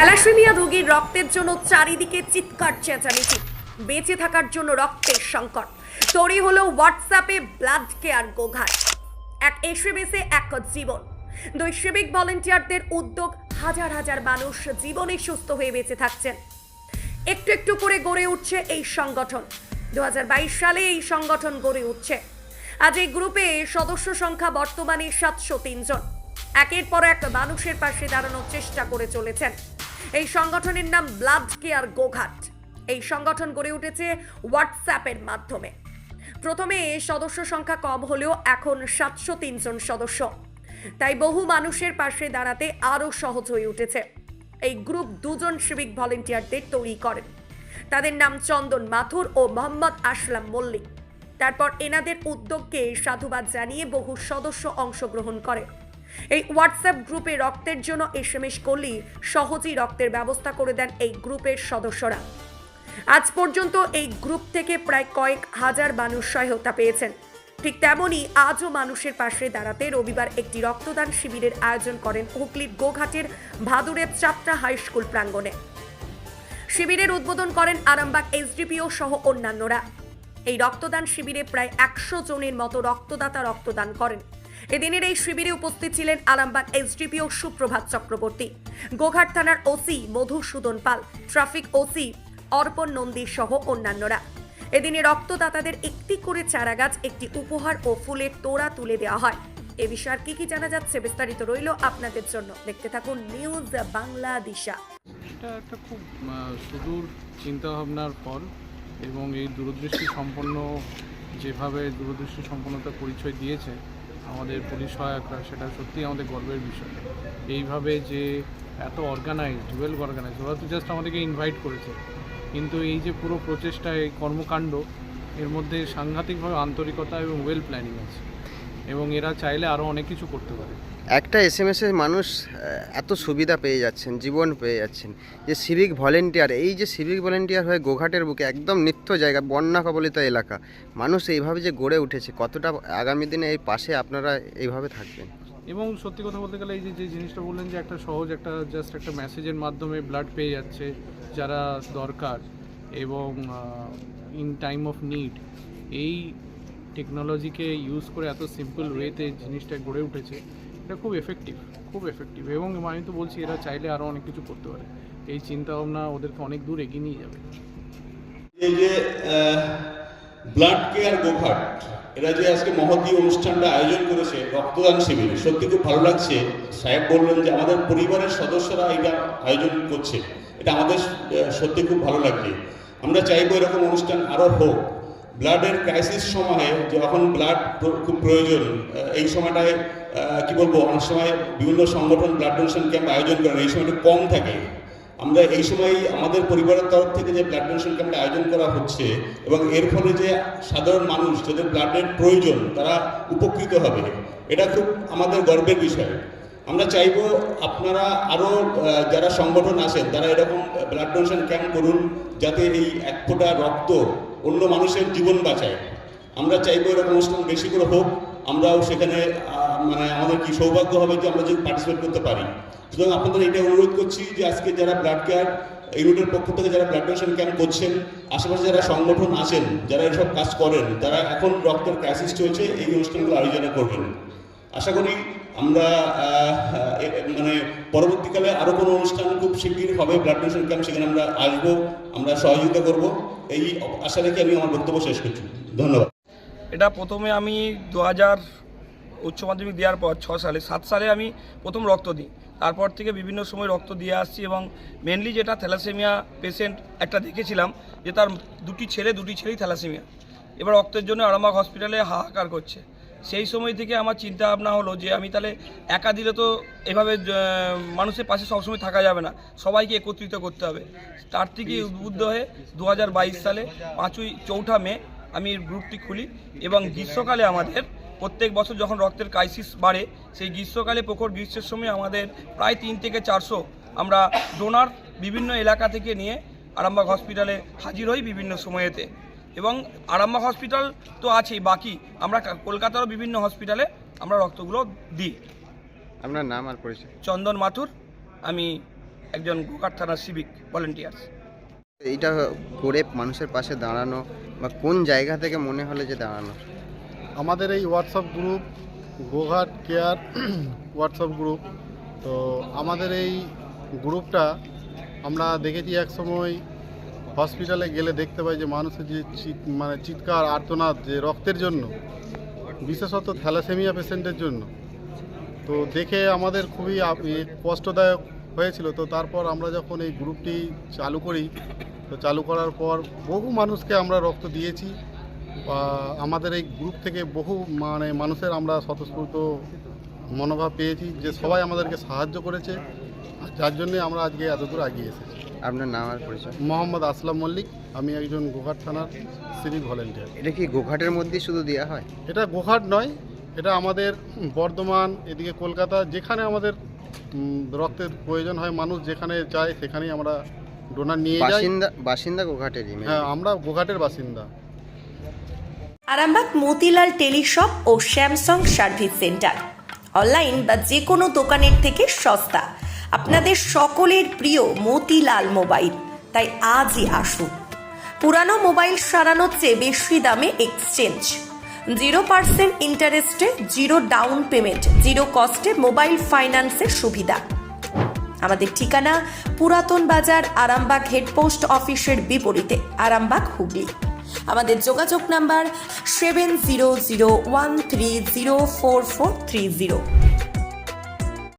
Thalassaemia রোগীর রক্তের জন্য চারিদিকে চিৎকার চেঁচামেচি। বেঁচে থাকার জন্য রক্তের সংকট। তৈরি হলো হোয়াটসঅ্যাপে ব্লাড কেয়ার গোঘাট। এক এসএমএসে এক জীবন। দুই সিভিক ভলেন্টিয়ারদের উদ্যোগ, হাজার হাজার মানুষ জীবনে সুস্থ হয়ে বেঁচে থাকছেন। একটু একটু করে গড়ে উঠছে এই সংগঠন। 2022 সালে এই সংগঠন গড়ে উঠছে। আজ এই গ্রুপে সদস্য সংখ্যা বর্তমানে 703 জন। একের পর এক মানুষের পাশে দাঁড়ানোর চেষ্টা করে চলেছেন। এই সংগঠনের নাম ব্লাড কেয়ার গোঘাট। এই সংগঠন গড়ে উঠেছে হোয়াটসঅ্যাপের মাধ্যমে। প্রথমে সদস্য সংখ্যা কম হলেও এখন 703 জন সদস্য। তাই বহু মানুষের পাশে দাঁড়াতে আরও সহজ হয়ে উঠেছে। এই গ্রুপ দুজন সিভিক ভলেন্টিয়ারদের তৈরি করেন। তাদের নাম চন্দন মাথুর ও মোহাম্মদ আসলাম মল্লিক। তারপর এনাদের উদ্যোগকে সাধুবাদ জানিয়ে বহু সদস্য অংশগ্রহণ করে। এই হোয়াটসঅ্যাপ গ্রুপে রক্তের জন্য এসএমএস করলেই সহজেই রক্তের ব্যবস্থা করে দেন এই গ্রুপের সদস্যরা। আজ পর্যন্ত এই গ্রুপ থেকে প্রায় কয়েক হাজার মানুষ সহায়তা পেয়েছেন। ঠিক তেমনই আজও মানুষের পাশে দাঁড়াতে রবিবার একটি রক্তদান শিবিরের আয়োজন করেন হুগলির গোঘাটের ভাদুরের চাপড়া হাই স্কুল প্রাঙ্গণে। শিবিরের উদ্বোধন করেন আরামবাগ এসডিপিও সহ অন্যান্যরা। এই রক্তদান শিবিরে প্রায় 100 জনের মতো রক্তদাতা রক্তদান করেন। এদিনের এই শিবিরে উপস্থিত ছিলেন আরামবাগ এসডিপিও সুপ্রভাত চক্রবর্তী, গোঘাট থানার ওসি মধুসূদন পাল, ট্রাফিক ওসি অর্পণ নন্দী সহ অন্যান্যরা। এদিনে রক্তদাতাদের একটি করে চারাগাছ, একটি উপহার ও ফুলের তোড়া তুলে দেওয়া হয়। এ বিষয়ে কি কি জানা যাচ্ছে বিস্তারিত রইল আপনাদের জন্য। দেখতে থাকুন নিউজ বাংলাদেশা। এটা একটা খুব সুদূর চিন্তাভাবনার ফল এবং এই দূরদৃষ্টি সম্পন্ন যেভাবে দূরদৃষ্টি সম্পন্নতার পরিচয় দিয়েছে আমাদের পুলিশ সহায়করা, সেটা সত্যিই আমাদের গর্বের বিষয়। এইভাবে যে এত অর্গানাইজড, ওয়েল অর্গানাইজড, ওরা তো জাস্ট আমাদেরকে ইনভাইট করেছে, কিন্তু এই যে পুরো প্রচেষ্টা, এই কর্মকাণ্ড, এর মধ্যে সাংঘাতিকভাবে আন্তরিকতা এবং ওয়েল প্ল্যানিং আছে এবং এরা চাইলে আরও অনেক কিছু করতে পারে। একটা এসএমএসে মানুষ এত সুবিধা পেয়ে যাচ্ছেন, জীবন পেয়ে যাচ্ছেন। যে সিভিক ভলেন্টিয়ার, এই যে সিভিক ভলেন্টিয়ার হয়ে গোঘাটের বুকে একদম নিত্য জায়গা, বন্যা কবলিত এলাকা, মানুষ এইভাবে যে গড়ে উঠেছে, কতটা আগামী দিনে এই পাশে আপনারা এইভাবে থাকবেন? এবং সত্যি কথা বলতে গেলে এই যে জিনিসটা বললেন যে একটা সহজ একটা জাস্ট একটা মেসেজের মাধ্যমে ব্লাড পেয়ে যাচ্ছে যারা দরকার, এবং ইন টাইম অফ নিড, এই টেকনোলজিকে ইউজ করে এত সিম্পল ওয়েতে জিনিসটা গড়ে উঠেছে, এটা খুব এফেক্টিভ এবং আমি তো বলছি এরা চাইলে আরও অনেক কিছু করতে পারে। এই চিন্তাভাবনা ওদেরকে অনেক দূর এগিয়ে নিয়ে যাবে। এই যে ব্লাড কেয়ার গোঘাট, এরা যে আজকে মহতী অনুষ্ঠানটা আয়োজন করেছে রক্তদান শিবিরে, সত্যি খুব ভালো লাগছে। সাহেব বললেন যে আমাদের পরিবারের সদস্যরা এটা আয়োজন করছে, এটা আমাদের সত্যি খুব ভালো লাগছে। আমরা চাইবো এরকম অনুষ্ঠান আরও হোক। ব্লাডের ক্রাইসিস সময়ে যখন ব্লাড খুব প্রয়োজন, এই সময়টায় কি বলবো, অনেক সময় বিভিন্ন সংগঠন ব্লাড ডোনেশন ক্যাম্প আয়োজন করেন, এই সময়টা কম থাকে। আমরা এই সময় আমাদের পরিবারের তরফ থেকে যে ব্লাড ডোনেশন ক্যাম্পটা আয়োজন করা হচ্ছে এবং এর ফলে যে সাধারণ মানুষ যাদের ব্লাডের প্রয়োজন তারা উপকৃত হবে, এটা খুব আমাদের গর্বের বিষয়। আমরা চাইব আপনারা আরও যারা সংগঠন আছেন তারা এরকম ব্লাড ডোনেশন ক্যাম্প করুন, যাতে এই এক ফোঁটা রক্ত অন্য মানুষের জীবন বাঁচায়। আমরা চাইবো এরকম অনুষ্ঠান বেশি করে হোক, আমরাও সেখানে মানে আমাদের কি সৌভাগ্য হবে যে আমরা যদি পার্টিসিপেট করতে পারি। সুতরাং আপনাদের এটা অনুরোধ করছি যে আজকে যারা ব্লাড কেয়ার ইউনিটের পক্ষ থেকে যারা ব্লাড ডোনেশন ক্যাম্প করছেন, আশেপাশে যারা সংগঠন আছেন যারা এসব কাজ করেন, তারা এখন রক্তের ক্রাইসিস চলছে, এই অনুষ্ঠানগুলো আয়োজন করবেন। আশা করি আমরা মানে পরবর্তীকালে আরও কোনো অনুষ্ঠান খুব শিগগির হবে ব্লাড ডোনেশন ক্যাম্প, সেখানে আমরা আসবো, আমরা সহযোগিতা করব, এই আশা রেখে আমি আমার বক্তব্য শেষ করছি। ধন্যবাদ। এটা প্রথমে আমি 2000 উচ্চ মাধ্যমিক দেওয়ার পর 7 সালে আমি প্রথম রক্ত দিই। তারপর থেকে বিভিন্ন সময় রক্ত দিয়ে আসছি এবং মেনলি যেটা থ্যালাসেমিয়া পেশেন্ট একটা দেখেছিলাম যে তার দুটি ছেলেই থ্যালাসেমিয়া, এবার রক্তের জন্য আরামবাগ হসপিটালে হাহাকার করছে। সেই সময় থেকে আমার চিন্তা ভাবনা হলো যে আমি তাহলে একা দিলে তো এভাবে মানুষের পাশে সবসময় থাকা যাবে না, সবাইকে একত্রিত করতে হবে। তার থেকে উদ্বুদ্ধ হয়ে 2022 সালে 4 মে আমি গ্রুপটি খুলি এবং গ্রীষ্মকালে আমাদের প্রত্যেক বছর যখন রক্তের ক্রাইসিস বাড়ে, সেই গ্রীষ্মকালে প্রখর গ্রীষ্মের সময় আমাদের প্রায় 3 থেকে 400 আমরা ডোনার বিভিন্ন এলাকা থেকে নিয়ে আরামবাগ হসপিটালে হাজির হই বিভিন্ন সময়েতে। এবং আরামবাগ হসপিটাল তো আছেই, বাকি আমরা কলকাতারও বিভিন্ন হসপিটালে আমরা রক্তগুলো দিই। আপনার নাম আর পরিচয়? চন্দন মাথুর, আমি একজন গোঘাট থানার সিভিক ভলেন্টিয়ার্স। এইটা করে মানুষের পাশে দাঁড়ানো বা কোন জায়গা থেকে মনে হলে যে দাঁড়ানো? আমাদের এই WhatsApp group Goghat care WhatsApp group, তো আমাদের এই গ্রুপটা আমরা দেখেছি এক সময় হসপিটালে গেলে দেখতে পাই যে মানুষের যে চিৎকার আর্তনাদ যে রক্তের জন্য, বিশেষত থ্যালাসেমিয়া পেশেন্টের জন্য, তো দেখে আমাদের খুবই কষ্টদায়ক হয়েছিল। তো তারপর আমরা যখন এই গ্রুপটি চালু করি, তো চালু করার পর বহু মানুষকে আমরা রক্ত দিয়েছি। আমাদের এই গ্রুপ থেকে বহু মানুষের আমরা স্বতঃস্ফূর্ত মনোভাব পেয়েছি যে সবাই আমাদেরকে সাহায্য করেছে, যার জন্যে আমরা আজকে এতদূর এগিয়ে এসেছি। আপনার নাম আর পরিচয়? মোহাম্মদ আসলাম মল্লিক, আমি একজন গোঘাট থানার সিভিক ভলেন্টিয়ার। এটা কি গোঘাটের মধ্যেই শুধু দেওয়া হয়? এটা গোঘাট নয়, এটা আমাদের বর্ধমান, এদিকে কলকাতা, যেখানে আমাদের রক্তের প্রয়োজন হয়, মানুষ যেখানে চায় সেখানেই আমরা ডোনার নিয়ে যাই। বাসিন্দা গোঘাটেরই? হ্যাঁ, আমরা গোঘাটের বাসিন্দা। আরামবাগ মতিলাল টেলিশপ ও স্যামসাং সার্ভিস সেন্টার, অনলাইন বা যে কোনো দোকানের থেকে সস্তা। আপনাদের সকলের প্রিয় মতিলাল মোবাইল, তাই আজই আসুন। পুরানো মোবাইল সারানোর চেয়ে বেশি দামে এক্সচেঞ্জ, 0% ইন্টারেস্টে, 0 ডাউন পেমেন্ট, 0 কস্টে মোবাইল ফাইন্যান্সের সুবিধা। আমাদের ঠিকানা পুরাতন বাজার, আরামবাগ হেডপোস্ট অফিসের বিপরীতে, আরামবাগ, হুগলি। আমাদের যোগাযোগ নাম্বার 7001304430।